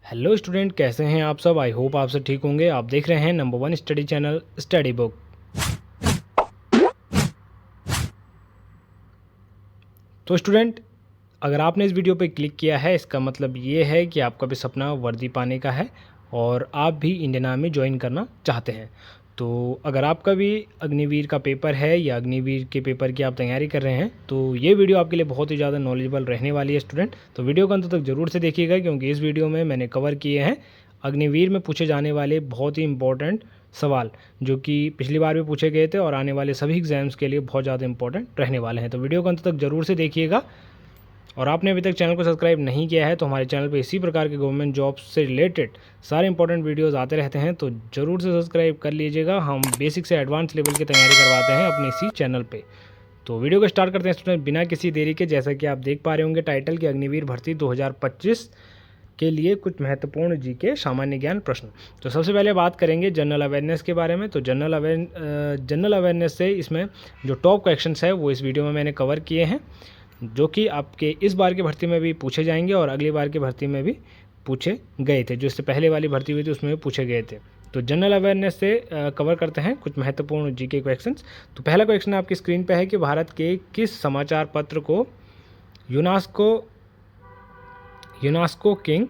Hello student, कैसे हैं आप सब। आई होप आप सब ठीक होंगे। आप देख रहे हैं number 1 study channel study book. तो स्टूडेंट, अगर आपने इस वीडियो पे क्लिक किया है, इसका मतलब ये है कि आपका भी सपना वर्दी पाने का है और आप भी इंडियन आर्मी ज्वाइन करना चाहते हैं। तो अगर आपका भी अग्निवीर का पेपर है या अग्निवीर के पेपर की आप तैयारी कर रहे हैं तो ये वीडियो आपके लिए बहुत ही ज़्यादा नॉलेजेबल रहने वाली है स्टूडेंट। तो वीडियो को अंत तक ज़रूर से देखिएगा, क्योंकि इस वीडियो में मैंने कवर किए हैं अग्निवीर में पूछे जाने वाले बहुत ही इंपॉर्टेंट सवाल, जो कि पिछली बार भी पूछे गए थे और आने वाले सभी एग्जाम्स के लिए बहुत ज़्यादा इंपॉर्टेंट रहने वाले हैं। तो वीडियो को अंत तक ज़रूर से देखिएगा। और आपने अभी तक चैनल को सब्सक्राइब नहीं किया है तो हमारे चैनल पे इसी प्रकार के गवर्नमेंट जॉब्स से रिलेटेड सारे इंपॉर्टेंट वीडियोस आते रहते हैं, तो ज़रूर से सब्सक्राइब कर लीजिएगा। हम बेसिक से एडवांस लेवल की तैयारी करवाते हैं अपने इसी चैनल पे। तो वीडियो को स्टार्ट करते हैं स्टूडेंट बिना किसी देरी के। जैसा कि आप देख पा रहे होंगे टाइटल की अग्निवीर भर्ती 2025 के लिए कुछ महत्वपूर्ण जी के सामान्य ज्ञान प्रश्न। तो सबसे पहले बात करेंगे जनरल अवेयरनेस के बारे में। तो जनरल अवेयरनेस से इसमें जो टॉप क्वेश्चंस है वो इस वीडियो में मैंने कवर किए हैं, जो कि आपके इस बार की भर्ती में भी पूछे जाएंगे और अगली बार की भर्ती में भी पूछे गए थे। जो इससे पहले वाली भर्ती हुई थी उसमें भी पूछे गए थे। तो जनरल अवेयरनेस से कवर करते हैं कुछ महत्वपूर्ण जी के क्वेश्चंस। तो पहला क्वेश्चन आपकी स्क्रीन पे है कि भारत के किस समाचार पत्र को यूनेस्को किंग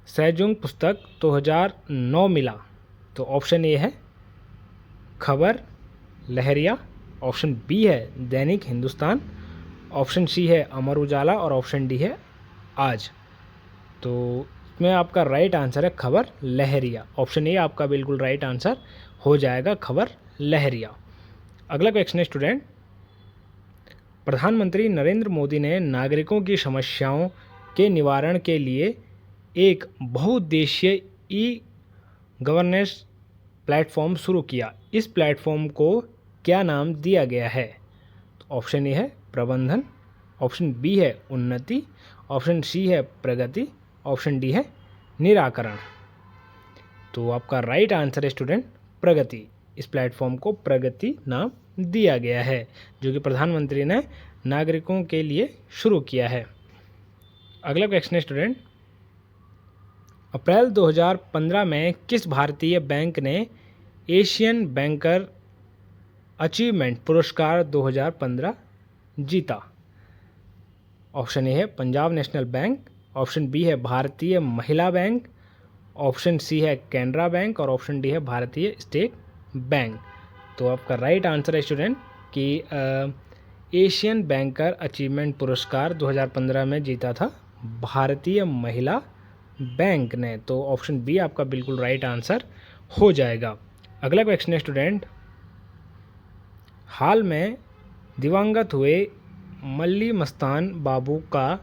सेजुंग पुस्तक 2009 मिला। तो ऑप्शन ए है खबर लहरिया, ऑप्शन बी है दैनिक हिंदुस्तान, ऑप्शन सी है अमर उजाला और ऑप्शन डी है आज। तो इसमें आपका राइट आंसर है खबर लहरिया। ऑप्शन ए आपका बिल्कुल राइट आंसर हो जाएगा, खबर लहरिया। अगला क्वेश्चन है स्टूडेंट, प्रधानमंत्री नरेंद्र मोदी ने नागरिकों की समस्याओं के निवारण के लिए एक बहुउद्देशीय ई गवर्नेंस प्लेटफॉर्म शुरू किया। इस प्लेटफॉर्म को क्या नाम दिया गया है? तो ऑप्शन ए है प्रबंधन, ऑप्शन बी है उन्नति, ऑप्शन सी है प्रगति, ऑप्शन डी है निराकरण। तो आपका राइट आंसर है स्टूडेंट प्रगति। इस प्लेटफॉर्म को प्रगति नाम दिया गया है, जो कि प्रधानमंत्री ने नागरिकों के लिए शुरू किया है। अगला क्वेश्चन है स्टूडेंट, अप्रैल 2015 में किस भारतीय बैंक ने एशियन बैंकर अचीवमेंट पुरस्कार 2015 जीता? ऑप्शन ए है Punjab National Bank, option B है Bharatiya Mahila Bank, option C है कैनरा बैंक और ऑप्शन डी है भारतीय स्टेट बैंक। तो आपका राइट आंसर है स्टूडेंट कि एशियन बैंकर अचीवमेंट पुरस्कार 2015 में जीता था भारतीय महिला बैंक ने। तो ऑप्शन बी आपका बिल्कुल राइट आंसर हो जाएगा। अगला क्वेश्चन है स्टूडेंट, हाल में दिवंगत हुए मल्ली मस्तान बाबू का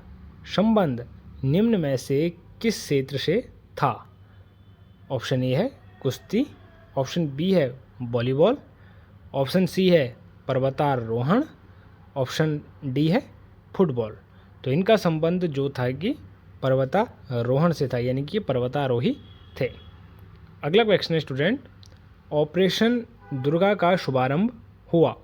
संबंध निम्न में से किस क्षेत्र से था? ऑप्शन ए है कुश्ती, ऑप्शन बी है वॉलीबॉल, ऑप्शन सी है पर्वतारोहण, ऑप्शन डी है फुटबॉल। तो इनका संबंध जो था कि पर्वतारोहण से था, यानी कि पर्वतारोही थे। अगला क्वेश्चन है स्टूडेंट, ऑपरेशन दुर्गा का शुभारंभ हुआ।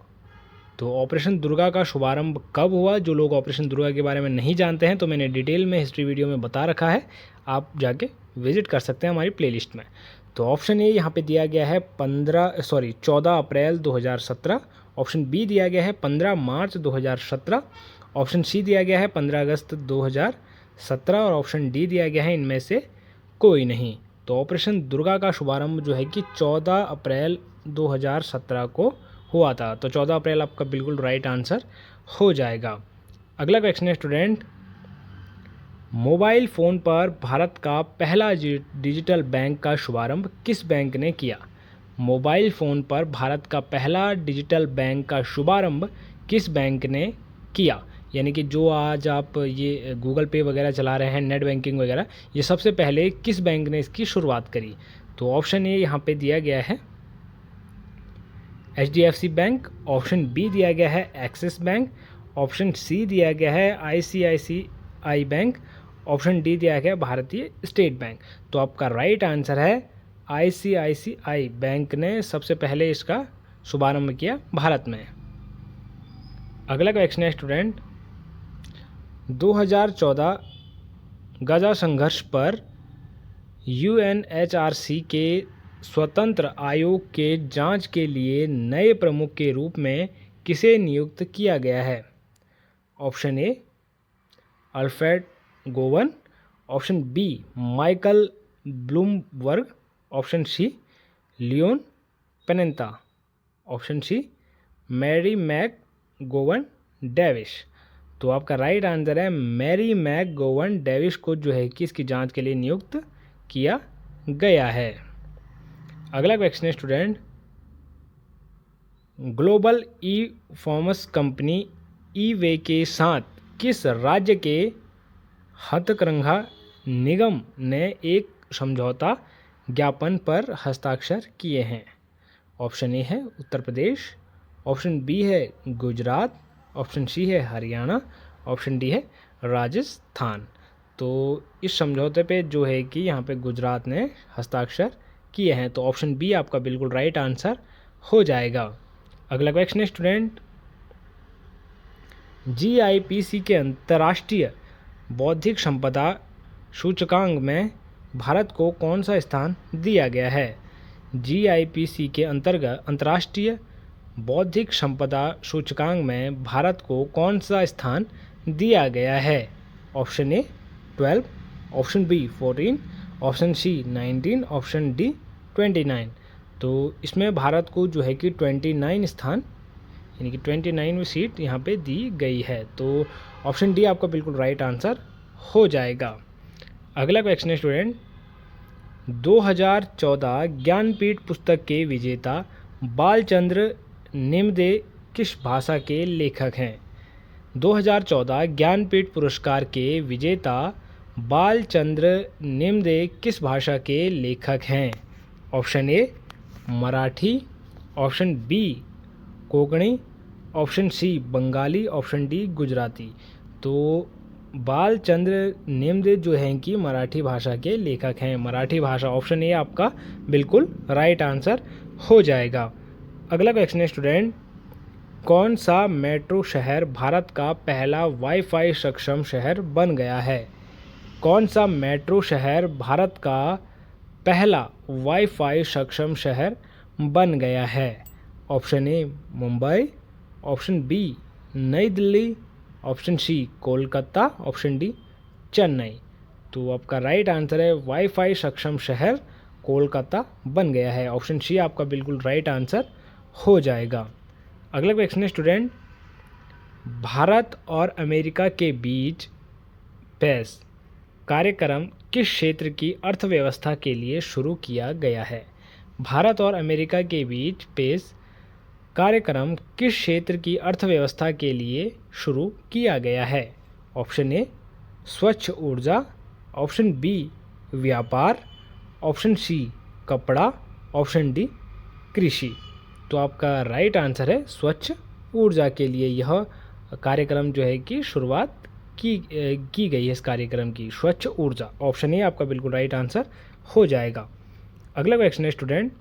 तो ऑपरेशन दुर्गा का शुभारंभ कब हुआ? जो लोग ऑपरेशन दुर्गा के बारे में नहीं जानते हैं तो मैंने डिटेल में हिस्ट्री वीडियो में बता रखा है, आप जाके विजिट कर सकते हैं हमारी प्लेलिस्ट में। तो ऑप्शन ए यहाँ पे दिया गया है 14 अप्रैल 2017, ऑप्शन बी दिया गया है 15 मार्च 2017, ऑप्शन सी दिया गया है 15 अगस्त 2017 और ऑप्शन डी दिया गया है इनमें से कोई नहीं। तो ऑपरेशन दुर्गा का शुभारंभ जो है कि 14 अप्रैल 2017 को हुआ था। तो 14 अप्रैल आपका बिल्कुल राइट आंसर हो जाएगा। अगला क्वेश्चन है स्टूडेंट, मोबाइल फ़ोन पर भारत का पहला डिजिटल बैंक का शुभारंभ किस बैंक ने किया? मोबाइल फ़ोन पर भारत का पहला डिजिटल बैंक का शुभारंभ किस बैंक ने किया? यानी कि जो आज आप ये गूगल पे वगैरह चला रहे हैं, नेट बैंकिंग वगैरह, ये सबसे पहले किस बैंक ने इसकी शुरुआत करी? तो ऑप्शन ए यहाँ पे दिया गया है HDFC बैंक, ऑप्शन बी दिया गया है एक्सिस बैंक, ऑप्शन सी दिया गया है ICICI बैंक, ऑप्शन डी दिया गया भारतीय स्टेट बैंक। तो आपका राइट आंसर है ICICI बैंक ने सबसे पहले इसका शुभारंभ किया भारत में। अगला क्वेश्चन है स्टूडेंट, गाज़ा संघर्ष पर UNHRC के स्वतंत्र आयोग के जांच के लिए नए प्रमुख के रूप में किसे नियुक्त किया गया है? Option A Alfred Gowan, option B Michael Bloomberg, option C Leon Panetta, option C Mary McGowan Davis. तो आपका राइट आंसर है मैरी मैक गोवन डेविस को जो है कि इसकी जांच के लिए नियुक्त किया गया है। अगला क्वेश्चन है student, global e commerce company e-way के साथ किस राज्य के हथकरघा निगम ने एक समझौता ज्ञापन पर हस्ताक्षर किए हैं? ऑप्शन ए है उत्तर प्रदेश, ऑप्शन बी है गुजरात, ऑप्शन सी है हरियाणा, ऑप्शन डी है राजस्थान। तो इस समझौते पे जो है कि यहाँ पे गुजरात ने हस्ताक्षर किए हैं, तो ऑप्शन बी आपका बिल्कुल राइट आंसर हो जाएगा। अगला क्वेश्चन है स्टूडेंट, GIPC के अंतर्राष्ट्रीय बौद्धिक संपदा सूचकांक में भारत को कौन सा स्थान दिया गया है? GIPC के अंतर्गत अंतर्राष्ट्रीय बौद्धिक संपदा सूचकांक में भारत को कौन सा स्थान दिया गया है? Option A 12, option B 14, option C 19, option D 29। तो इसमें भारत को जो है कि 29 स्थान यानी कि 29वीं सीट यहाँ पे दी गई है। तो ऑप्शन डी आपका बिल्कुल राइट आंसर हो जाएगा। अगला क्वेश्चन है स्टूडेंट, 2014 ज्ञानपीठ पुस्तक के विजेता बालचंद्र निम्दे किस भाषा के लेखक हैं? 2014 ज्ञानपीठ पुरस्कार के विजेता बालचंद्र निम्दे किस भाषा के लेखक हैं? Option A Marathi, option B Konkani, option C Bengali, option D Gujarati. तो बालचंद्र निम्दे जो हैं कि मराठी भाषा के लेखक हैं। मराठी भाषा, ऑप्शन ए आपका बिल्कुल राइट आंसर हो जाएगा। अगला क्वेश्चन है स्टूडेंट, कौन सा मेट्रो शहर भारत का पहला वाईफाई सक्षम शहर बन गया है? कौन सा मेट्रो शहर भारत का पहला वाईफाई सक्षम शहर बन गया है? Option A Mumbai, option B Nai Delhi, option C Kolkata, option D Chennai. तो आपका राइट आंसर है वाईफाई सक्षम शहर कोलकाता बन गया है। ऑप्शन सी आपका बिल्कुल राइट आंसर हो जाएगा। अगला क्वेश्चन है स्टूडेंट, भारत और अमेरिका के बीच पेस कार्यक्रम किस क्षेत्र की अर्थव्यवस्था के लिए शुरू किया गया है? भारत और अमेरिका के बीच पेस कार्यक्रम किस क्षेत्र की अर्थव्यवस्था के लिए शुरू किया गया है? ऑप्शन ए स्वच्छ ऊर्जा, ऑप्शन बी व्यापार, ऑप्शन सी कपड़ा, ऑप्शन डी कृषि। तो आपका राइट आंसर है स्वच्छ ऊर्जा के लिए यह कार्यक्रम जो है कि शुरुआत की गई है इस कार्यक्रम की, स्वच्छ ऊर्जा। ऑप्शन ए आपका बिल्कुल राइट आंसर हो जाएगा। अगला क्वेश्चन है स्टूडेंट,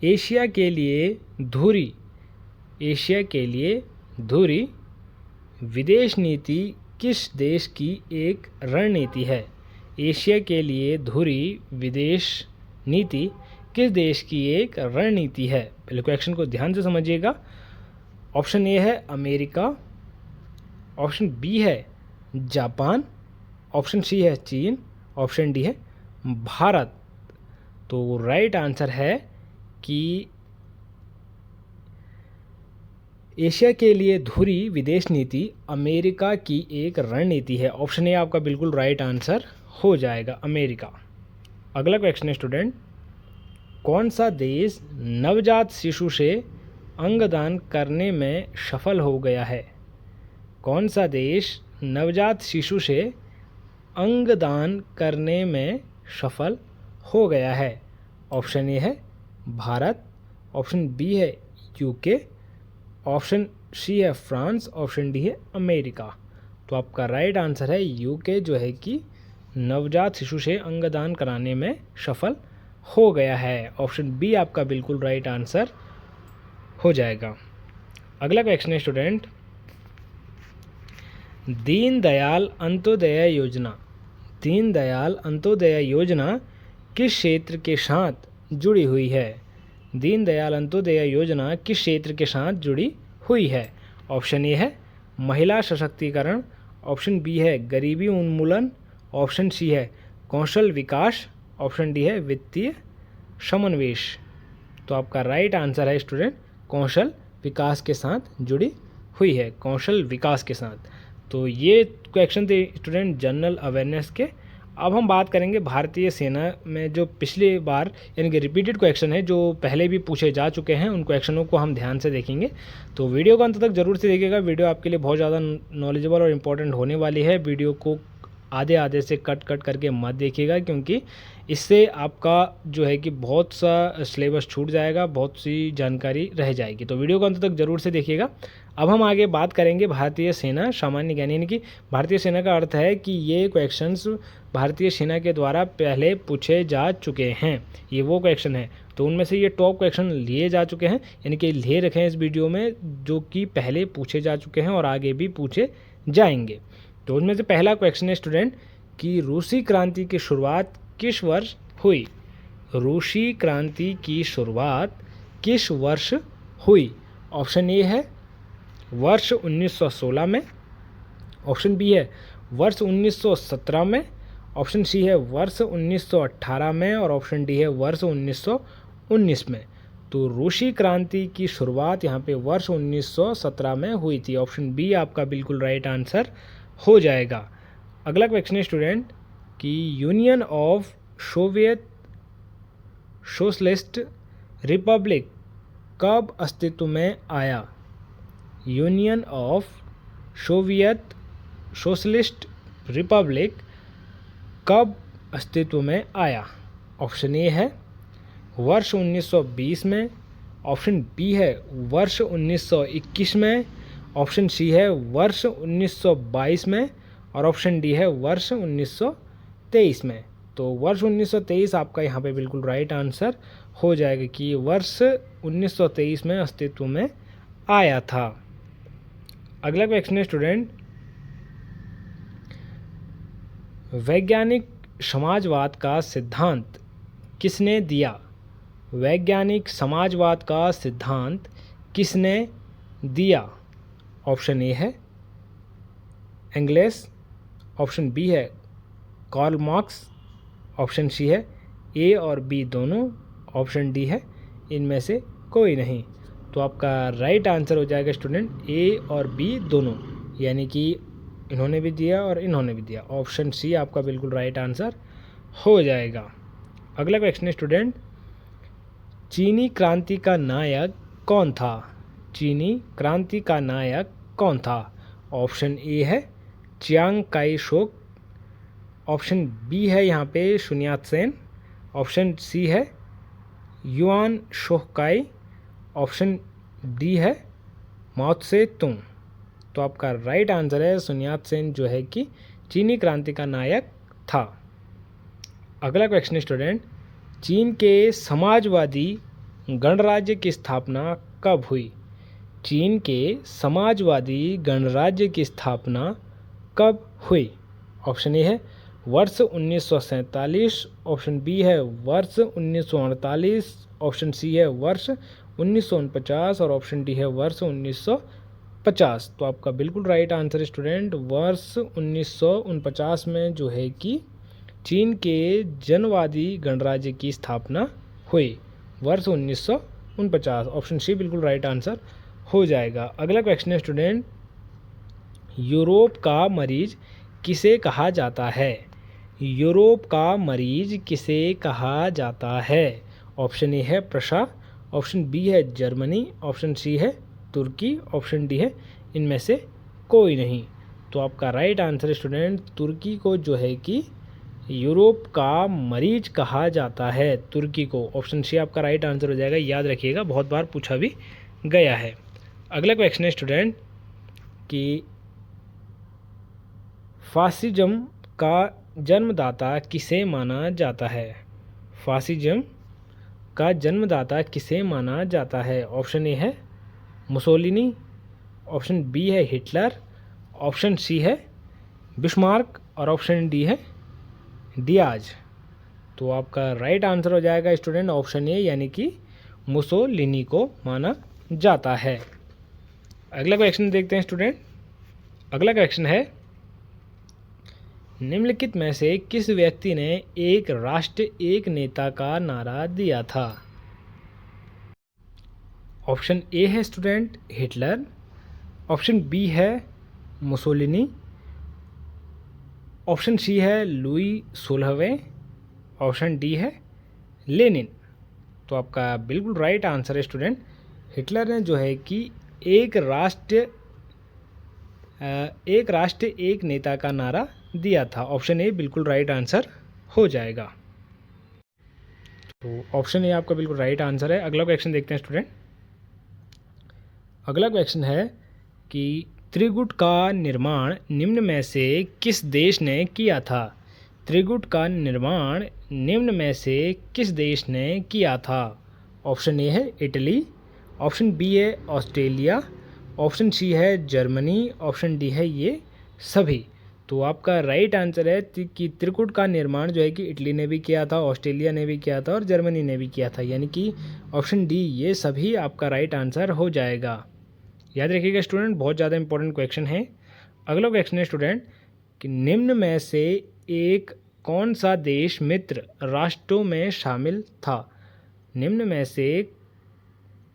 एशिया के लिए धुरी विदेश नीति किस देश की एक रणनीति है? एशिया के लिए धुरी विदेश नीति किस देश की एक रणनीति है? पहले क्वेश्चन को ध्यान से समझिएगा। ऑप्शन ए है अमेरिका, ऑप्शन बी है जापान, ऑप्शन सी है चीन, ऑप्शन डी है भारत। तो राइट आंसर है कि एशिया के लिए धुरी विदेश नीति अमेरिका की एक रणनीति है। ऑप्शन ए आपका बिल्कुल राइट आंसर हो जाएगा, अमेरिका। अगला क्वेश्चन है स्टूडेंट, कौन सा देश नवजात शिशु से अंगदान करने में सफल हो गया है? कौन सा देश नवजात शिशु से अंगदान करने में सफल हो गया है? ऑप्शन ए है भारत, ऑप्शन बी है यूके, ऑप्शन सी है फ्रांस, ऑप्शन डी है अमेरिका। तो आपका राइट आंसर है यूके जो है कि नवजात शिशु से अंगदान कराने में सफल हो गया है। ऑप्शन बी आपका बिल्कुल राइट आंसर हो जाएगा। अगला क्वेश्चन है स्टूडेंट, दीनदयाल अंत्योदय योजना दीनदयाल अंत्योदय योजना किस क्षेत्र के साथ जुड़ी हुई है? दीनदयाल अंत्योदय योजना किस क्षेत्र के साथ जुड़ी हुई है? ऑप्शन ए है महिला सशक्तिकरण, ऑप्शन बी है गरीबी उन्मूलन, ऑप्शन सी है कौशल विकास, ऑप्शन डी है वित्तीय समावेश। तो आपका राइट आंसर है स्टूडेंट कौशल विकास के साथ जुड़ी हुई है, कौशल विकास के साथ। तो ये क्वेश्चन थे स्टूडेंट जनरल अवेयरनेस के। अब हम बात करेंगे भारतीय सेना में जो पिछली बार यानी कि रिपीटेड क्वेश्चन है जो पहले भी पूछे जा चुके हैं, उन क्वेश्चनों को हम ध्यान से देखेंगे। तो वीडियो को अंत तक जरूर से देखिएगा, वीडियो आपके लिए बहुत ज़्यादा नॉलेजेबल और इम्पोर्टेंट होने वाली है। वीडियो को आधे से कट करके मत देखिएगा, क्योंकि इससे आपका जो है कि बहुत सा सिलेबस छूट जाएगा, बहुत सी जानकारी रह जाएगी। तो वीडियो को अंत तक जरूर से देखिएगा। अब हम आगे बात करेंगे भारतीय सेना सामान्य ज्ञान, यानी कि भारतीय सेना का अर्थ है कि ये क्वेश्चंस भारतीय सेना के द्वारा पहले पूछे जा चुके हैं, ये वो क्वेश्चन है। तो उनमें से ये टॉप क्वेश्चन लिए जा चुके हैं, यानी कि लिए रखे हैं इस वीडियो में, जो कि पहले पूछे जा चुके हैं और आगे भी पूछे जाएंगे। तो उनमें से पहला क्वेश्चन है स्टूडेंट कि रूसी क्रांति की शुरुआत किस वर्ष हुई? रूसी क्रांति की शुरुआत किस वर्ष हुई? ऑप्शन ए है वर्ष 1916 में, ऑप्शन बी है वर्ष 1917 में, ऑप्शन सी है वर्ष 1918 में और ऑप्शन डी है वर्ष 1919 में। तो रूसी क्रांति की शुरुआत यहाँ पे वर्ष 1917 में हुई थी। ऑप्शन बी आपका बिल्कुल राइट आंसर हो जाएगा। अगला क्वेश्चन है स्टूडेंट कि union of Soviet socialist Republic कब अस्तित्व में आया? Union of Soviet socialist Republic कब अस्तित्व में आया? ऑप्शन ए है वर्ष 1920 में, ऑप्शन बी है वर्ष 1921 में, ऑप्शन सी है वर्ष 1922 में और ऑप्शन डी है वर्ष 1923 में। तो वर्ष 1923 आपका यहाँ पे बिल्कुल राइट आंसर हो जाएगा कि वर्ष 1923 में अस्तित्व में आया था। अगला क्वेश्चन है स्टूडेंट वैज्ञानिक समाजवाद का सिद्धांत किसने दिया? वैज्ञानिक समाजवाद का सिद्धांत किसने दिया? ऑप्शन ए है एंगल्स, ऑप्शन बी है कार्ल मार्क्स, ऑप्शन सी है ए और बी दोनों, ऑप्शन डी है इनमें से कोई नहीं। तो आपका राइट आंसर हो जाएगा स्टूडेंट ए और बी दोनों, यानी कि इन्होंने भी दिया और इन्होंने भी दिया। ऑप्शन सी आपका बिल्कुल राइट आंसर हो जाएगा। अगला क्वेश्चन है स्टूडेंट चीनी क्रांति का नायक कौन था? चीनी क्रांति का नायक कौन था? ऑप्शन ए है Chiang Kai Shek, option B है यहाँ पे sun yat-sen, ऑप्शन सी है युआन शोहकाई, ऑप्शन डी है माओ त्से तुंग। तो आपका राइट आंसर है sun yat-sen जो है कि चीनी क्रांति का नायक था। अगला क्वेश्चन स्टूडेंट चीन के समाजवादी गणराज्य की स्थापना कब हुई? चीन के समाजवादी गणराज्य की स्थापना कब हुई? ऑप्शन ए है वर्ष 1947, ऑप्शन बी है वर्ष 1948, ऑप्शन सी है वर्ष 1949 और ऑप्शन डी है वर्ष 1950। तो आपका बिल्कुल राइट आंसर स्टूडेंट वर्ष 1949 में जो है कि चीन के जनवादी गणराज्य की स्थापना हुई, वर्ष 1949। ऑप्शन सी बिल्कुल राइट आंसर हो जाएगा। अगला क्वेश्चन है स्टूडेंट यूरोप का मरीज किसे कहा जाता है? यूरोप का मरीज किसे कहा जाता है? ऑप्शन ए है प्रशा, ऑप्शन बी है जर्मनी, ऑप्शन सी है तुर्की, ऑप्शन डी है इनमें से कोई नहीं। तो आपका राइट आंसर स्टूडेंट तुर्की को जो है कि यूरोप का मरीज कहा जाता है, तुर्की को। ऑप्शन सी आपका राइट आंसर हो जाएगा, याद रखिएगा, बहुत बार पूछा भी गया है। अगला क्वेश्चन है स्टूडेंट कि फासिज्म का जन्मदाता किसे माना जाता है? फासिज्म का जन्मदाता किसे माना जाता है? ऑप्शन ए है मुसोलिनी, ऑप्शन बी है हिटलर, ऑप्शन सी है बिस्मार्क और ऑप्शन डी है दियाज। तो आपका राइट आंसर हो जाएगा स्टूडेंट ऑप्शन ए, यानी कि मुसोलिनी को माना जाता है। अगला क्वेश्चन देखते हैं स्टूडेंट। अगला क्वेश्चन है, निम्नलिखित में से किस व्यक्ति ने एक राष्ट्र एक नेता का नारा दिया था? ऑप्शन ए है स्टूडेंट हिटलर, ऑप्शन बी है मुसोलिनी, ऑप्शन सी है लुई 16वें, ऑप्शन डी है लेनिन। तो आपका बिल्कुल राइट आंसर है स्टूडेंट, हिटलर ने जो है कि एक राष्ट्र एक नेता का नारा दिया था। ऑप्शन ए बिल्कुल राइट आंसर हो जाएगा। तो ऑप्शन ए आपका बिल्कुल राइट आंसर है। अगला क्वेश्चन देखते हैं स्टूडेंट। अगला क्वेश्चन है कि त्रिगुट का निर्माण निम्न में से किस देश ने किया था? त्रिगुट का निर्माण निम्न में से किस देश ने किया था? ऑप्शन ए है इटली, ऑप्शन बी है ऑस्ट्रेलिया, ऑप्शन सी है जर्मनी, ऑप्शन डी है ये सभी। तो आपका राइट आंसर है कि त्रिकूट का निर्माण जो है कि इटली ने भी किया था, ऑस्ट्रेलिया ने भी किया था और जर्मनी ने भी किया था, यानी कि ऑप्शन डी ये सभी आपका राइट आंसर हो जाएगा। याद रखिएगा स्टूडेंट, बहुत ज़्यादा इंपॉर्टेंट क्वेश्चन है। अगला क्वेश्चन है स्टूडेंट कि निम्न में से एक कौन सा देश मित्र राष्ट्रों में शामिल था? निम्न में से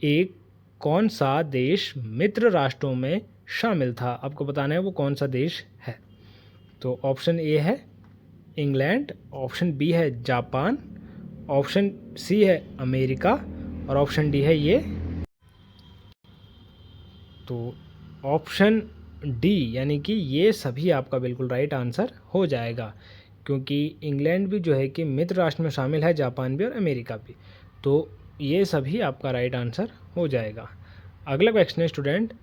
एक कौन सा देश मित्र राष्ट्रों में शामिल था? आपको बताना है वो कौन सा देश है। तो ऑप्शन ए है इंग्लैंड, ऑप्शन बी है जापान, ऑप्शन सी है अमेरिका और ऑप्शन डी है ये। तो ऑप्शन डी यानी कि ये सभी आपका बिल्कुल राइट आंसर हो जाएगा, क्योंकि इंग्लैंड भी जो है कि मित्र राष्ट्र में शामिल है, जापान भी और अमेरिका भी। तो ये सभी आपका राइट आंसर हो जाएगा। अगला क्वेश्चन है स्टूडेंट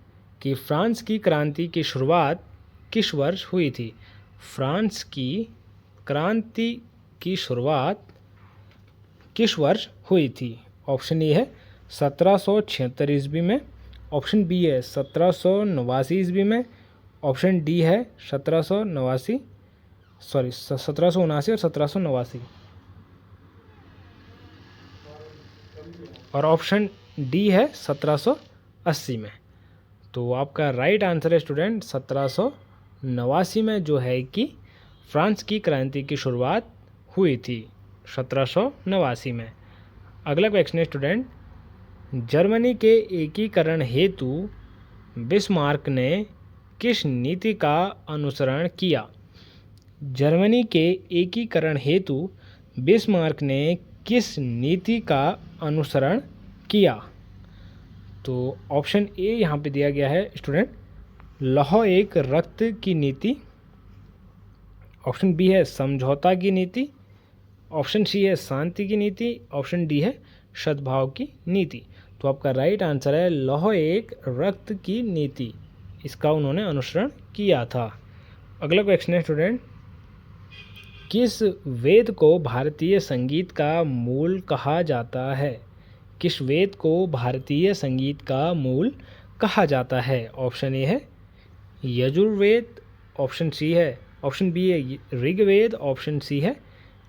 कि फ्रांस की क्रांति की शुरुआत किस वर्ष हुई थी? फ्रांस की क्रांति की शुरुआत किस वर्ष हुई थी? ऑप्शन ए है 1776 ईस्वी में, ऑप्शन बी है 1789 ईस्वी में, ऑप्शन डी है 1779 और 1789 और ऑप्शन डी है 1780 में। तो आपका राइट आंसर है स्टूडेंट 1789 में जो है कि फ्रांस की क्रांति की शुरुआत हुई थी, 1789 में। अगला क्वेश्चन है स्टूडेंट, जर्मनी के एकीकरण हेतु बिस्मार्क ने किस नीति का अनुसरण किया? जर्मनी के एकीकरण हेतु बिस्मार्क ने किस नीति का अनुसरण किया? तो ऑप्शन ए यहाँ पे दिया गया है स्टूडेंट, लौह एक रक्त की नीति, ऑप्शन बी है समझौता की नीति, ऑप्शन सी है शांति की नीति, ऑप्शन डी है सद्भाव की नीति। तो आपका राइट आंसर है लौह एक रक्त की नीति, इसका उन्होंने अनुसरण किया था। अगला क्वेश्चन है स्टूडेंट, किस वेद को भारतीय संगीत का मूल कहा जाता है? किस वेद को भारतीय संगीत का मूल कहा जाता है? ऑप्शन ए है यजुर्वेद, ऑप्शन बी है ऋग्वेद, ऑप्शन सी है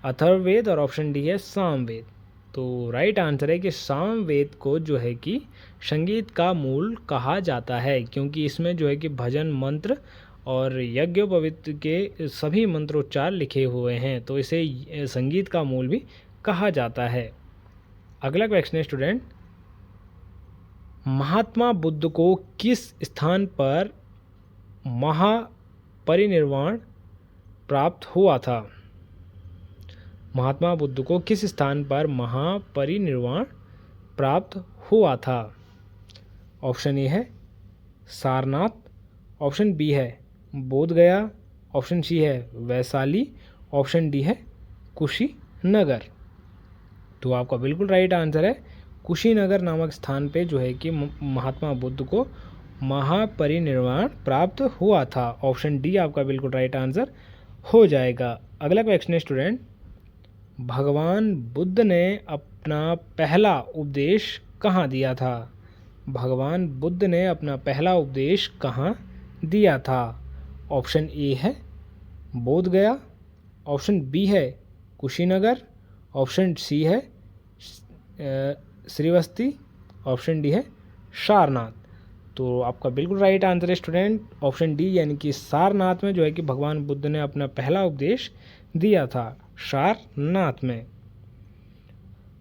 अथर्ववेद और ऑप्शन डी है सामवेद। तो राइट आंसर है कि सामवेद को जो है कि संगीत का मूल कहा जाता है, क्योंकि इसमें जो है कि भजन मंत्र और यज्ञोपवीत के सभी मंत्रोच्चार लिखे हुए हैं, तो इसे संगीत का मूल भी कहा जाता है। अगला क्वेश्चन है स्टूडेंट, महात्मा बुद्ध को किस स्थान पर महापरिनिर्वाण प्राप्त हुआ था? महात्मा बुद्ध को किस स्थान पर महापरिनिर्वाण प्राप्त हुआ था? ऑप्शन ए है सारनाथ, ऑप्शन बी है बोधगया, ऑप्शन सी है वैशाली, ऑप्शन डी है कुशीनगर। तो आपका बिल्कुल राइट आंसर है कुशीनगर नामक स्थान पे जो है कि महात्मा बुद्ध को महापरिनिर्वाण प्राप्त हुआ था। ऑप्शन डी आपका बिल्कुल राइट आंसर हो जाएगा। अगला क्वेश्चन है स्टूडेंट, भगवान बुद्ध ने अपना पहला उपदेश कहाँ दिया था? भगवान बुद्ध ने अपना पहला उपदेश कहाँ दिया था? ऑप्शन ए है बोधगया, ऑप्शन बी है कुशीनगर, ऑप्शन सी है श्रीवस्ती, ऑप्शन डी है सारनाथ। तो आपका बिल्कुल राइट आंसर है स्टूडेंट ऑप्शन डी, यानी कि सारनाथ में जो है कि भगवान बुद्ध ने अपना पहला उपदेश दिया था, सारनाथ में।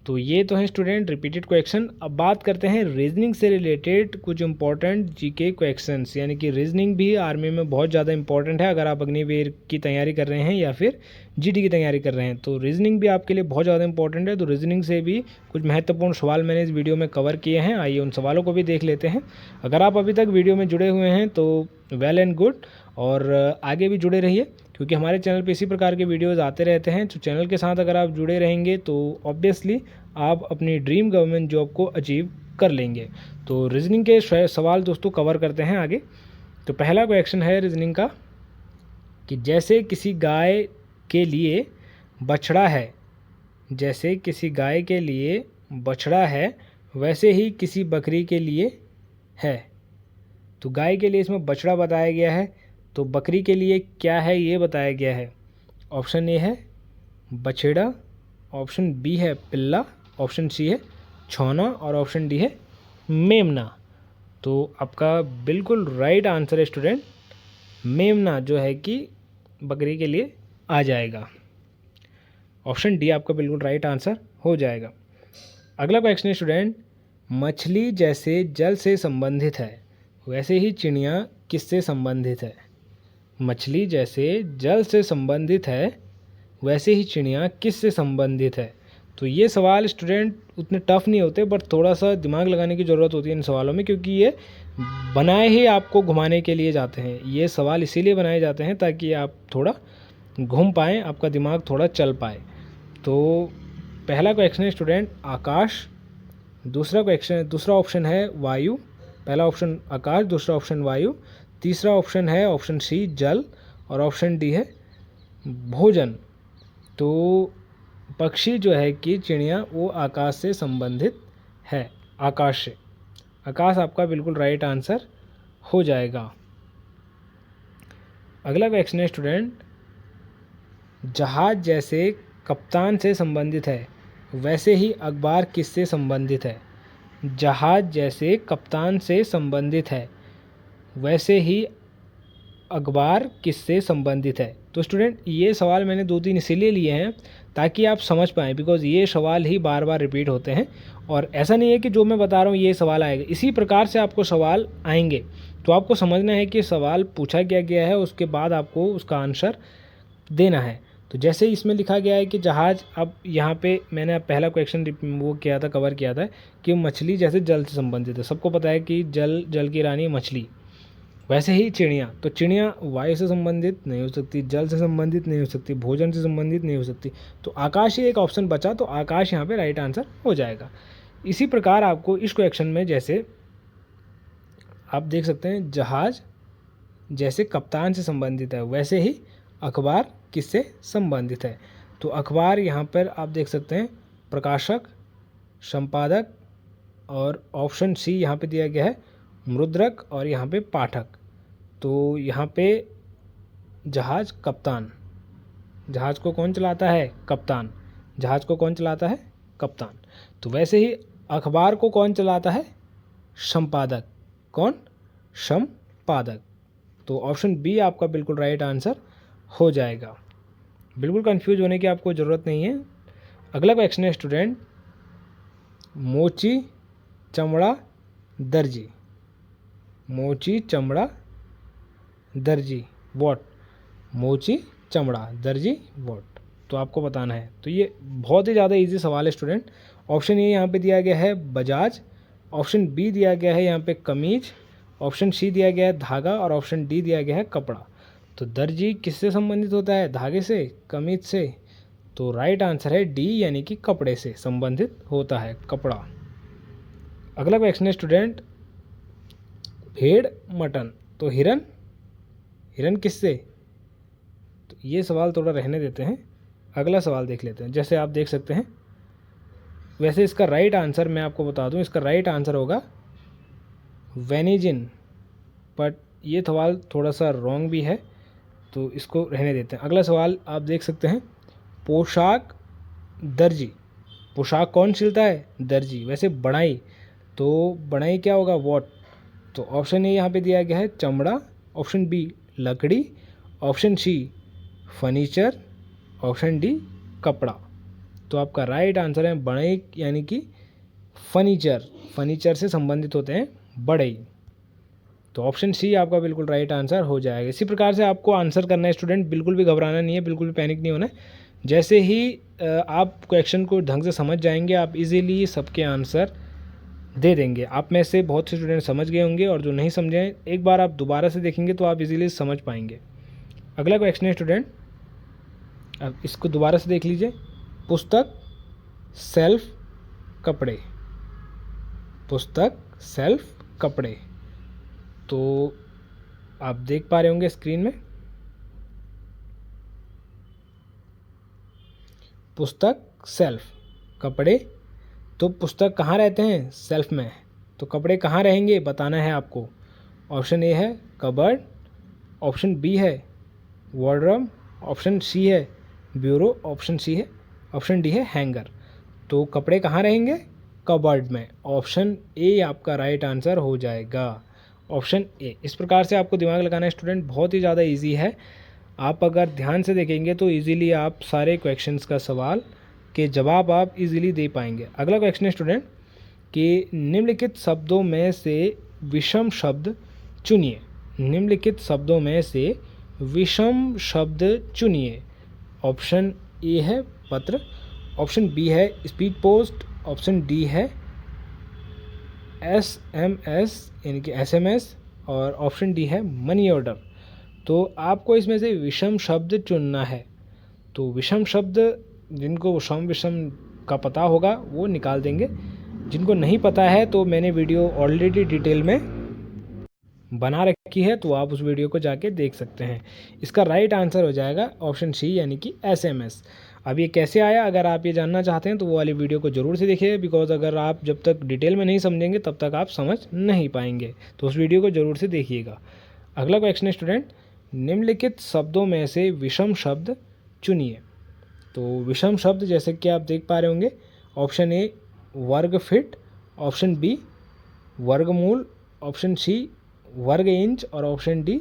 तो ये तो है स्टूडेंट रिपीटेड क्वेश्चन। अब बात करते हैं रीजनिंग से रिलेटेड कुछ इंपॉर्टेंट जीके क्वेश्चंस, यानी कि रीजनिंग भी आर्मी में बहुत ज़्यादा इंपॉर्टेंट है। अगर आप अग्निवीर की तैयारी कर रहे हैं या फिर जीडी की तैयारी कर रहे हैं तो रीजनिंग भी आपके लिए बहुत ज़्यादा इंपॉर्टेंट है। तो रीजनिंग से भी कुछ महत्वपूर्ण सवाल मैंने इस वीडियो में कवर किए हैं, आइए उन सवालों को भी देख लेते हैं। अगर आप अभी तक वीडियो में जुड़े हुए हैं तो वेल एंड गुड, और आगे भी जुड़े रहिए क्योंकि हमारे चैनल पे इसी प्रकार के वीडियोज़ आते रहते हैं। तो चैनल के साथ अगर आप जुड़े रहेंगे तो ऑब्वियसली आप अपनी ड्रीम गवर्नमेंट जॉब को अचीव कर लेंगे। तो रीजनिंग के सवाल दोस्तों कवर करते हैं आगे। तो पहला क्वेश्चन है रीजनिंग का कि जैसे किसी गाय के लिए बछड़ा है, जैसे किसी गाय के लिए बछड़ा है वैसे ही किसी बकरी के लिए है। तो गाय के लिए इसमें बछड़ा बताया गया है, तो बकरी के लिए क्या है ये बताया गया है। ऑप्शन ए है बछड़ा, ऑप्शन बी है पिल्ला, ऑप्शन सी है छौना और ऑप्शन डी है मेमना। तो आपका बिल्कुल राइट आंसर है स्टूडेंट मेमना जो है कि बकरी के लिए आ जाएगा। ऑप्शन डी आपका बिल्कुल राइट आंसर हो जाएगा। अगला क्वेश्चन है स्टूडेंट, मछली जैसे जल से संबंधित है वैसे ही चिड़िया किससे संबंधित है। मछली जैसे जल से संबंधित है वैसे ही चिड़िया किससे संबंधित है। तो ये सवाल स्टूडेंट उतने टफ नहीं होते, बट थोड़ा सा दिमाग लगाने की ज़रूरत होती है इन सवालों में, क्योंकि ये बनाए ही आपको घुमाने के लिए जाते हैं। ये सवाल इसीलिए बनाए जाते हैं ताकि आप थोड़ा घूम पाएँ, आपका दिमाग थोड़ा चल पाए। तो पहला क्वेश्चन है स्टूडेंट आकाश, दूसरा ऑप्शन है वायु। पहला ऑप्शन आकाश, दूसरा ऑप्शन वायु, तीसरा ऑप्शन है ऑप्शन सी जल और ऑप्शन डी है भोजन। तो पक्षी जो है कि चिड़िया वो आकाश से संबंधित है, आकाश से। आकाश आपका बिल्कुल राइट आंसर हो जाएगा। अगला क्वेश्चन है स्टूडेंट, जहाज जैसे कप्तान से संबंधित है वैसे ही अखबार किससे संबंधित है। जहाज जैसे कप्तान से संबंधित है वैसे ही अखबार किससे संबंधित है। तो स्टूडेंट ये सवाल मैंने 2-3 इसीलिए लिए हैं ताकि आप समझ पाएँ, बिकॉज ये सवाल ही बार बार रिपीट होते हैं और ऐसा नहीं है कि जो मैं बता रहा हूँ ये सवाल आएगा, इसी प्रकार से आपको सवाल आएंगे। तो आपको समझना है कि सवाल पूछा क्या गया है, उसके बाद आपको उसका आंसर देना है। तो जैसे इसमें लिखा गया है कि जहाज, अब यहाँ पे मैंने पहला क्वेश्चन वो किया था, कवर किया था कि मछली जैसे जल से संबंधित है। सबको पता है कि जल की रानी मछली, वैसे ही चिड़िया। तो चिड़िया वायु से संबंधित नहीं हो सकती, जल से संबंधित नहीं हो सकती, भोजन से संबंधित नहीं हो सकती। तो आकाश ही एक ऑप्शन बचा, तो आकाश यहाँ पे राइट आंसर हो जाएगा। इसी प्रकार आपको इस क्वेश्चन में जैसे आप देख सकते हैं, जहाज जैसे कप्तान से संबंधित है वैसे ही अखबार किससे संबंधित है। तो अखबार यहाँ पर आप देख सकते हैं प्रकाशक, संपादक और ऑप्शन सी यहाँ पे दिया गया है मुद्रक और यहाँ पे पाठक। तो यहाँ पे जहाज कप्तान, जहाज को कौन चलाता है, कप्तान। जहाज को कौन चलाता है, कप्तान। तो वैसे ही अखबार को कौन चलाता है, संपादक। कौन, संपादक। तो ऑप्शन बी आपका बिल्कुल राइट आंसर हो जाएगा। बिल्कुल कंफ्यूज होने की आपको ज़रूरत नहीं है। अगला क्वेश्चन है स्टूडेंट, मोची चमड़ा दर्जी। मोची चमड़ा दर्जी वॉट, मोची चमड़ा दर्जी वॉट। तो आपको बताना है। तो ये बहुत ही ज़्यादा इजी सवाल है स्टूडेंट। ऑप्शन ए यहाँ पे दिया गया है बजाज, ऑप्शन बी दिया गया है यहाँ पे कमीज, ऑप्शन सी दिया गया है धागा और ऑप्शन डी दिया गया है कपड़ा। तो दर्जी किससे संबंधित होता है, धागे से, कमीज से। तो राइट आंसर है डी, यानी कि कपड़े से संबंधित होता है, कपड़ा। अगला क्वेश्चन है स्टूडेंट, भेड़ मटन, तो हिरन, हिरन किससे। तो ये सवाल थोड़ा रहने देते हैं, अगला सवाल देख लेते हैं। जैसे आप देख सकते हैं, वैसे इसका राइट आंसर मैं आपको बता दूं, इसका राइट आंसर होगा वेनिजिन, बट ये सवाल थोड़ा सा रॉन्ग भी है। तो इसको रहने देते हैं। अगला सवाल आप देख सकते हैं, पोशाक दर्जी, पोशाक कौन सिलता है? दर्जी। वैसे बढ़ाई, तो बढ़ाई क्या होगा? वॉट। तो ऑप्शन ए यहाँ पे दिया गया है चमड़ा, ऑप्शन बी लकड़ी, option C furniture, option D कपड़ा। तो आपका राइट आंसर है बढ़ई, यानी कि फर्नीचर, फर्नीचर से संबंधित होते हैं बढ़ई। तो ऑप्शन सी आपका बिल्कुल राइट आंसर हो जाएगा। इसी प्रकार से आपको आंसर करना है स्टूडेंट, बिल्कुल भी घबराना नहीं है, बिल्कुल भी पैनिक नहीं होना है। जैसे ही आप क्वेश्चन को ढंग से समझ जाएंगे, आप इजीली सबके आंसर दे देंगे। आप में से बहुत से स्टूडेंट समझ गए होंगे, और जो नहीं समझे हैं एक बार आप दोबारा से देखेंगे तो आप इजीली समझ पाएंगे। अगला क्वेश्चन है स्टूडेंट, अब इसको दोबारा से देख लीजिए। पुस्तक, सेल्फ, कपड़े, पुस्तक, सेल्फ, कपड़े। तो आप देख पा रहे होंगे स्क्रीन में, पुस्तक, सेल्फ, कपड़े। तो पुस्तक कहाँ रहते हैं? सेल्फ में। तो कपड़े कहाँ रहेंगे बताना है आपको। ऑप्शन ए है कबर्ड, ऑप्शन बी है वार्डरोब, ऑप्शन सी है ब्यूरो, ऑप्शन डी है हैंगर। तो कपड़े कहाँ रहेंगे? कबर्ड में। ऑप्शन ए आपका राइट आंसर हो जाएगा, ऑप्शन ए। इस प्रकार से आपको दिमाग लगाना है स्टूडेंट, बहुत ही ज़्यादा इजी है। आप अगर ध्यान से देखेंगे तो इजीली आप सारे क्वेश्चंस का सवाल के जवाब आप इजीली दे पाएंगे। अगला क्वेश्चन है स्टूडेंट कि निम्नलिखित शब्दों में से विषम शब्द चुनिए, निम्नलिखित शब्दों में से विषम शब्द चुनिए। ऑप्शन ए है पत्र, ऑप्शन बी है स्पीड पोस्ट, ऑप्शन डी है SMS यानी कि SMS, और ऑप्शन डी है मनी ऑर्डर। तो आपको इसमें से विषम शब्द चुनना है। तो विषम शब्द जिनको सम विषम का पता होगा वो निकाल देंगे, जिनको नहीं पता है तो मैंने वीडियो ऑलरेडी डिटेल में बना रखी है, तो आप उस वीडियो को जाके देख सकते हैं। इसका राइट आंसर हो जाएगा ऑप्शन सी यानी कि SMS। अब ये कैसे आया, अगर आप ये जानना चाहते हैं तो वो वाली वीडियो को ज़रूर से देखिए, बिकॉज अगर आप जब तक डिटेल में नहीं समझेंगे तब तक आप समझ नहीं पाएंगे, तो उस वीडियो को ज़रूर से देखिएगा। अगला क्वेश्चन है स्टूडेंट, निम्नलिखित शब्दों में से विषम शब्द चुनिए। तो विषम शब्द जैसे कि आप देख पा रहे होंगे, ऑप्शन ए वर्ग फिट, ऑप्शन बी वर्गमूल, ऑप्शन सी वर्ग इंच, और ऑप्शन डी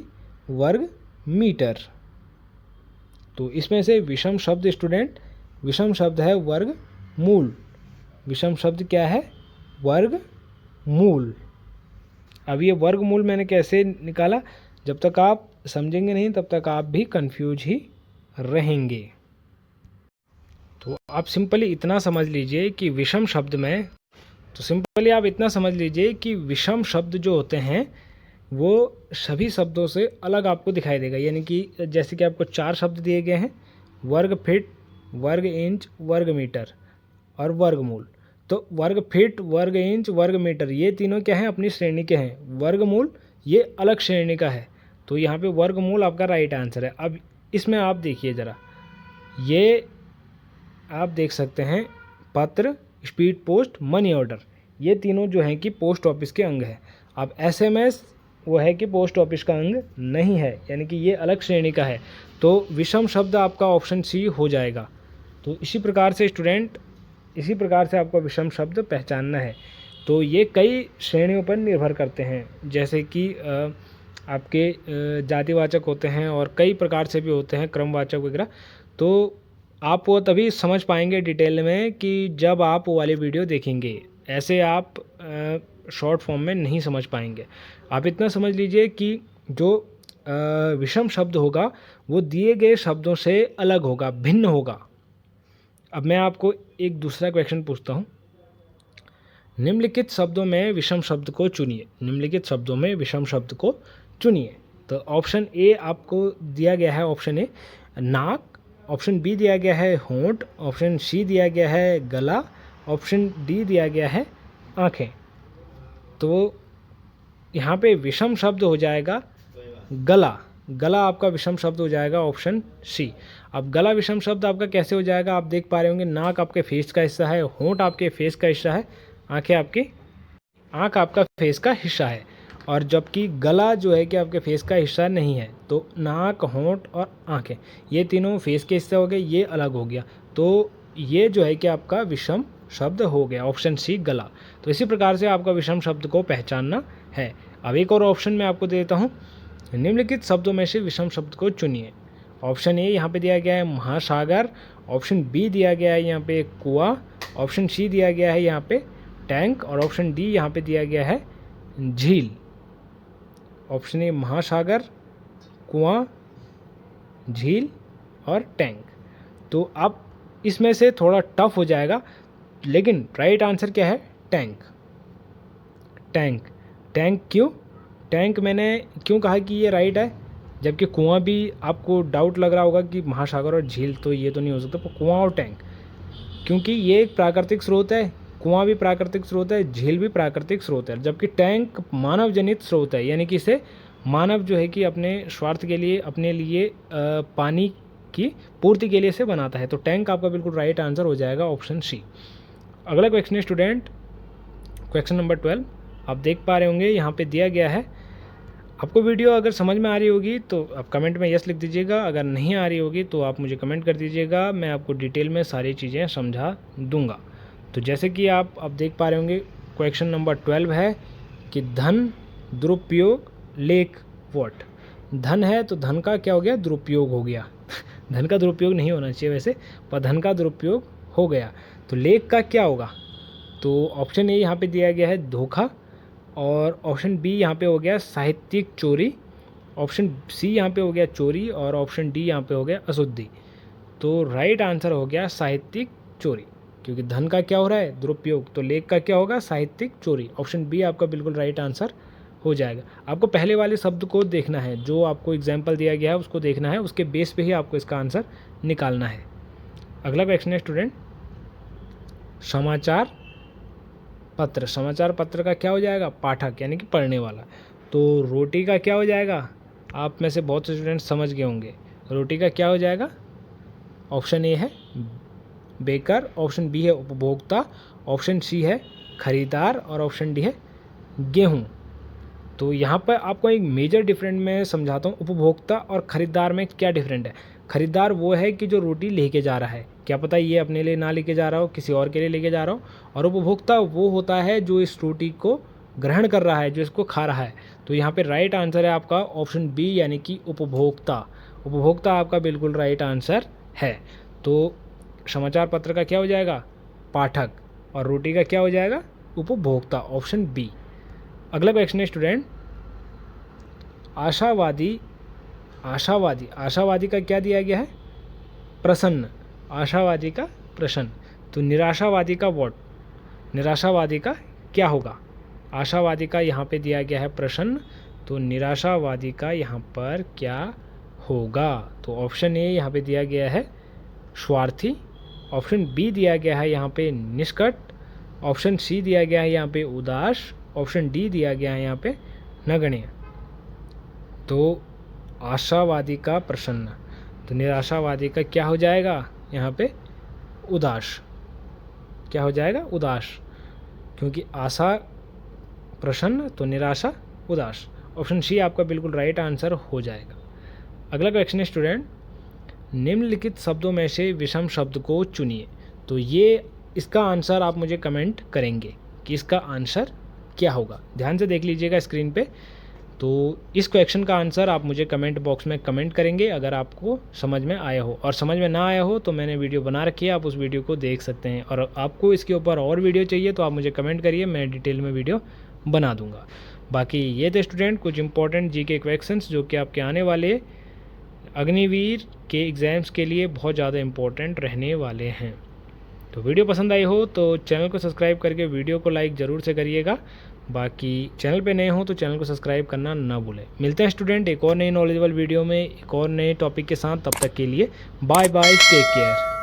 वर्ग मीटर। तो इसमें से विषम शब्द स्टूडेंट, विषम शब्द है वर्ग मूल। विषम शब्द क्या है? वर्ग मूल। अब ये वर्ग मूल मैंने कैसे निकाला, जब तक आप समझेंगे नहीं तब तक आप भी कंफ्यूज ही रहेंगे। तो आप सिंपली इतना समझ लीजिए कि विषम शब्द में, तो सिंपली आप इतना समझ लीजिए कि विषम शब्द जो होते हैं वो सभी शब्दों से अलग आपको दिखाई देगा। यानी कि जैसे कि आपको 4 शब्द दिए गए हैं, वर्ग फिट, वर्ग इंच, वर्ग मीटर और वर्गमूल। तो वर्ग फिट, वर्ग इंच, वर्ग मीटर ये तीनों क्या हैं? अपनी श्रेणी के हैं। वर्गमूल ये अलग श्रेणी का है, तो यहाँ पे वर्गमूल आपका राइट आंसर है। अब इसमें आप देखिए ज़रा, ये आप देख सकते हैं पत्र, स्पीड पोस्ट, मनी ऑर्डर, ये तीनों जो हैं कि पोस्ट ऑफिस के अंग हैं। अब SMS वो है कि पोस्ट ऑफिस का अंग नहीं है, यानी कि ये अलग श्रेणी का है। तो विषम शब्द आपका ऑप्शन सी हो जाएगा। तो इसी प्रकार से स्टूडेंट, इसी प्रकार से आपको विषम शब्द पहचानना है। तो ये कई श्रेणियों पर निर्भर करते हैं, जैसे कि आपके जातिवाचक होते हैं और कई प्रकार से भी होते हैं, क्रमवाचक वगैरह। तो आप वो तभी समझ पाएंगे डिटेल में कि जब आप वो वाली वीडियो देखेंगे, ऐसे आप शॉर्ट फॉर्म में नहीं समझ पाएंगे। आप इतना समझ लीजिए कि जो विषम शब्द होगा वो दिए गए शब्दों से अलग होगा, भिन्न होगा। अब मैं आपको एक दूसरा क्वेश्चन पूछता हूँ, निम्नलिखित शब्दों में विषम शब्द को चुनिए, निम्नलिखित शब्दों में विषम शब्द को चुनिए। तो ऑप्शन ए आपको दिया गया है, ऑप्शन ए नाक, ऑप्शन बी दिया गया है होंठ, ऑप्शन सी दिया गया है गला, ऑप्शन डी दिया गया है आँखें। तो यहाँ पे विषम शब्द हो जाएगा गला, गला आपका विषम शब्द हो जाएगा ऑप्शन सी। अब गला विषम शब्द आपका कैसे हो जाएगा, आप देख पा रहे होंगे नाक आपके फेस का हिस्सा है, होंठ आपके फेस का हिस्सा है, आँख आपका फेस का हिस्सा है। और जबकि गला जो है कि आपके फेस का हिस्सा नहीं है। तो नाक, होंठ और आंखें ये तीनों फेस के हिस्से हो गए, ये अलग हो गया। तो ये जो है कि आपका विषम शब्द हो गया, ऑप्शन सी गला। तो इसी प्रकार से आपका विषम शब्द को पहचानना है। अब एक और ऑप्शन मैं आपको देता हूँ, निम्नलिखित शब्दों में से विषम शब्द को चुनिए। ऑप्शन ए यहाँ पे दिया गया है महासागर, ऑप्शन बी दिया गया है यहाँ पे कुआं, ऑप्शन सी दिया गया है यहाँ पे टैंक और ऑप्शन डी यहाँ पे दिया गया है झील। ऑप्शन ए महासागर, कुआं, झील और टैंक। तो अब इसमें से थोड़ा टफ हो जाएगा, लेकिन राइट आंसर क्या है? टैंक। टैंक टैंक क्यों? टैंक मैंने क्यों कहा कि ये राइट है, जबकि कुआं भी आपको डाउट लग रहा होगा कि महासागर और झील तो ये तो नहीं हो सकता, पर कुआं और टैंक, क्योंकि ये एक प्राकृतिक स्रोत है। कुआं भी प्राकृतिक स्रोत है, झील भी प्राकृतिक स्रोत है, जबकि टैंक मानव जनित स्रोत है, यानी कि इसे मानव जो है कि अपने स्वार्थ के लिए, अपने लिए पानी की पूर्ति के लिए इसे बनाता है। तो टैंक आपका बिल्कुल राइट आंसर हो जाएगा, ऑप्शन सी। अगला क्वेश्चन है स्टूडेंट, क्वेश्चन नंबर 12। आप देख पा रहे होंगे यहाँ पे दिया गया है। आपको वीडियो अगर समझ में आ रही होगी तो आप कमेंट में यस लिख दीजिएगा, अगर नहीं आ रही होगी तो आप मुझे कमेंट कर दीजिएगा, मैं आपको डिटेल में सारी चीज़ें समझा दूंगा। तो जैसे कि आप अब देख पा रहे होंगे, क्वेश्चन नंबर 12 है कि धन दुरुपयोग लेख व्हाट। धन है तो धन का क्या हो गया? दुरुपयोग हो गया। धन का दुरुपयोग नहीं होना चाहिए वैसे, पर धन का दुरुपयोग हो गया। तो लेख का क्या होगा? तो ऑप्शन ए यहाँ पे दिया गया है धोखा, और ऑप्शन बी यहाँ पे हो गया साहित्यिक चोरी, ऑप्शन सी यहाँ पे हो गया चोरी, और ऑप्शन डी यहाँ पे हो गया अशुद्धि। तो राइट आंसर हो गया साहित्यिक चोरी, क्योंकि धन का क्या हो रहा है? दुरुपयोग। तो लेख का क्या होगा? साहित्यिक चोरी। ऑप्शन बी आपका बिल्कुल राइट आंसर हो जाएगा। आपको पहले वाले शब्द को देखना है, जो आपको एग्जाम्पल दिया गया है उसको देखना है, उसके बेस पे ही आपको इसका आंसर निकालना है। अगला क्वेश्चन है स्टूडेंट, समाचार पत्र। समाचार पत्र का क्या हो जाएगा? पाठक, यानी कि पढ़ने वाला। तो रोटी का क्या हो जाएगा? आप में से बहुत से स्टूडेंट समझ गए होंगे। रोटी का क्या हो जाएगा? ऑप्शन ए है बेकर, ऑप्शन बी है उपभोक्ता, ऑप्शन सी है खरीदार और ऑप्शन डी है गेहूँ। तो यहाँ पर आपको एक मेजर डिफरेंट मैं समझाता हूँ। उपभोक्ता और खरीदार में क्या डिफरेंट है? खरीदार वो है कि जो रोटी लेके जा रहा है, क्या पता ये अपने लिए ना लेके जा रहा हो, किसी और के लिए लेके जा रहा हो। और उपभोक्ता वो होता है जो इस रोटी को ग्रहण कर रहा है, जो इसको खा रहा है। तो यहाँ पे राइट आंसर है आपका ऑप्शन बी, यानी कि उपभोक्ता। उपभोक्ता आपका बिल्कुल राइट आंसर है। तो समाचार पत्र का क्या हो जाएगा? पाठक, और रोटी का क्या हो जाएगा? उपभोक्ता, ऑप्शन बी। अगला क्वेश्चन है स्टूडेंट, आशावादी। आशावादी, आशावादी का क्या दिया गया है? प्रसन्न। आशावादी का प्रसन्न। तो निराशावादी का व्हाट? निराशावादी का क्या होगा? आशावादी का यहाँ पे दिया गया है प्रसन्न, तो निराशावादी का यहाँ पर क्या होगा? तो ऑप्शन ए यहाँ पे दिया गया है स्वार्थी, ऑप्शन बी दिया गया है यहाँ पे निष्कट, ऑप्शन सी दिया गया है यहाँ पे उदास, ऑप्शन डी दिया गया है यहाँ पे नगण्य। तो आशावादी का प्रसन्न, तो निराशावादी का क्या हो जाएगा? यहाँ पे उदास। क्या हो जाएगा? उदास, क्योंकि आशा प्रसन्न तो निराशा उदास। ऑप्शन सी आपका बिल्कुल राइट आंसर हो जाएगा। अगला क्वेश्चन है स्टूडेंट, निम्नलिखित शब्दों में से विषम शब्द को चुनिए। तो ये इसका आंसर आप मुझे कमेंट करेंगे कि इसका आंसर क्या होगा। ध्यान से देख लीजिएगा स्क्रीन पे। तो इस क्वेश्चन का आंसर आप मुझे कमेंट बॉक्स में कमेंट करेंगे अगर आपको समझ में आया हो, और समझ में ना आया हो तो मैंने वीडियो बना रखी है, आप उस वीडियो को देख सकते हैं। और आपको इसके ऊपर और वीडियो चाहिए तो आप मुझे कमेंट करिए, मैं डिटेल में वीडियो बना दूंगा। बाकी ये थे स्टूडेंट कुछ इंपॉर्टेंट जीके क्वेश्चंस जो कि आपके आने वाले अग्निवीर के एग्ज़ाम्स के लिए बहुत ज़्यादा इंपॉर्टेंट रहने वाले हैं। तो वीडियो पसंद आई हो तो चैनल को सब्सक्राइब करके वीडियो को लाइक ज़रूर से करिएगा। बाकी चैनल पे नए हो तो चैनल को सब्सक्राइब करना ना भूलें। मिलते हैं स्टूडेंट एक और नई नॉलेजेबल वीडियो में एक और नए टॉपिक के साथ। तब तक के लिए बाय बाय, टेक केयर।